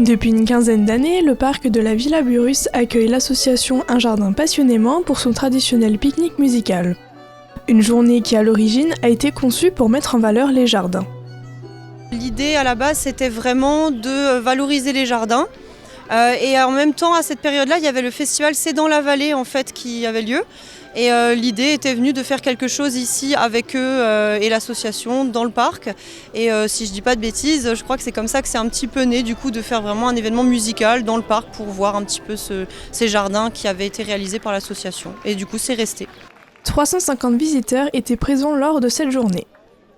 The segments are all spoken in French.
Depuis une quinzaine d'années, le parc de la Villa Burrus accueille l'association Un Jardin Passionnément pour son traditionnel pique-nique musical. Une journée qui à l'origine a été conçue pour mettre en valeur les jardins. L'idée à la base c'était vraiment de valoriser les jardins. Et en même temps à cette période-là il y avait le festival C'est dans la vallée en fait qui avait lieu. Et l'idée était venue de faire quelque chose ici avec eux et l'association dans le parc. Et si je dis pas de bêtises, je crois que c'est comme ça que c'est un petit peu né du coup de faire vraiment un événement musical dans le parc pour voir un petit peu ces jardins qui avaient été réalisés par l'association. Et du coup c'est resté. 350 visiteurs étaient présents lors de cette journée.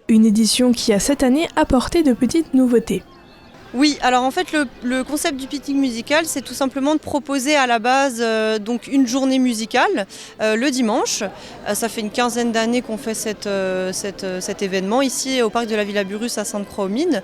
Une édition qui a cette année apporté de petites nouveautés. Oui, alors en fait le concept du pique-nique musical c'est tout simplement de proposer à la base donc une journée musicale le dimanche. Ça fait une quinzaine d'années qu'on fait cet événement ici au parc de la Villa Burrus à Sainte-Croix-aux-Mines.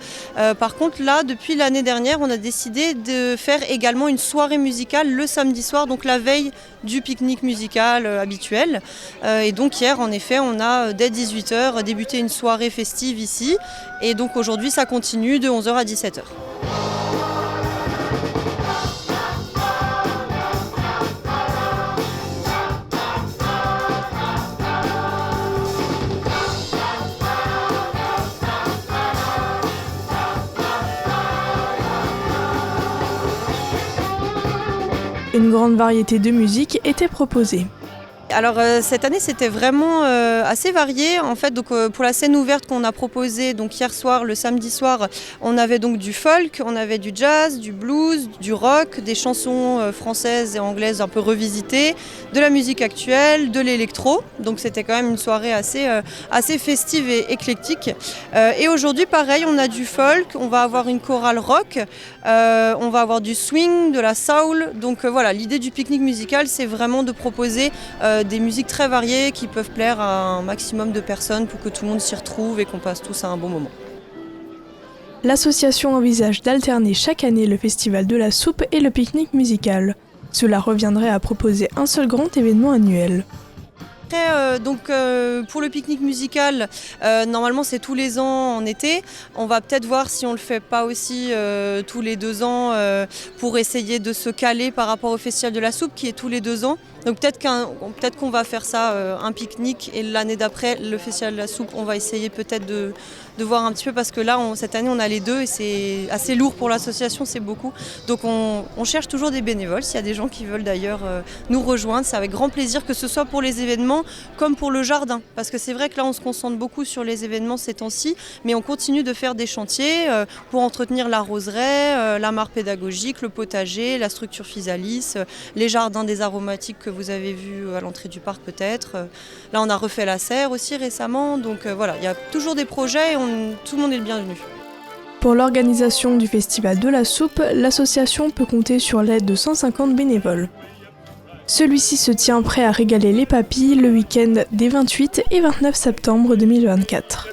Par contre là depuis l'année dernière on a décidé de faire également une soirée musicale le samedi soir, donc la veille du pique-nique musical habituel. Et donc hier en effet on a dès 18h débuté une soirée festive ici et donc aujourd'hui ça continue de 11h à 17h. Une grande variété de musique était proposée. Alors cette année c'était vraiment assez varié en fait, donc pour la scène ouverte qu'on a proposée donc hier soir, le samedi soir, on avait donc du folk, on avait du jazz, du blues, du rock, des chansons françaises et anglaises un peu revisitées, de la musique actuelle, de l'électro, donc c'était quand même une soirée assez festive et éclectique. Et aujourd'hui pareil, on a du folk, on va avoir une chorale rock, on va avoir du swing, de la soul, donc voilà, l'idée du pique-nique musical c'est vraiment de proposer des musiques très variées qui peuvent plaire à un maximum de personnes pour que tout le monde s'y retrouve et qu'on passe tous à un bon moment. L'association envisage d'alterner chaque année le festival de la soupe et le pique-nique musical. Cela reviendrait à proposer un seul grand événement annuel. Pour le pique-nique musical, normalement c'est tous les ans en été. On va peut-être voir si on le fait pas aussi tous les 2 ans pour essayer de se caler par rapport au festival de la soupe qui est tous les 2 ans. Donc peut-être qu'on va faire ça, un pique-nique, et l'année d'après, le festival de la soupe, on va essayer peut-être de voir un petit peu, parce que là, cette année, on a les deux et c'est assez lourd pour l'association, c'est beaucoup. Donc on cherche toujours des bénévoles, s'il y a des gens qui veulent d'ailleurs nous rejoindre, c'est avec grand plaisir, que ce soit pour les événements comme pour le jardin. Parce que c'est vrai que là, on se concentre beaucoup sur les événements ces temps-ci, mais on continue de faire des chantiers pour entretenir la roseraie, la mare pédagogique, le potager, la structure physalis, les jardins des aromatiques que vous avez vu à l'entrée du parc peut-être. Là on a refait la serre aussi récemment, donc voilà, il y a toujours des projets et tout le monde est le bienvenu. Pour l'organisation du festival de la soupe, l'association peut compter sur l'aide de 150 bénévoles. Celui-ci se tient prêt à régaler les papilles le week-end des 28 et 29 septembre 2024.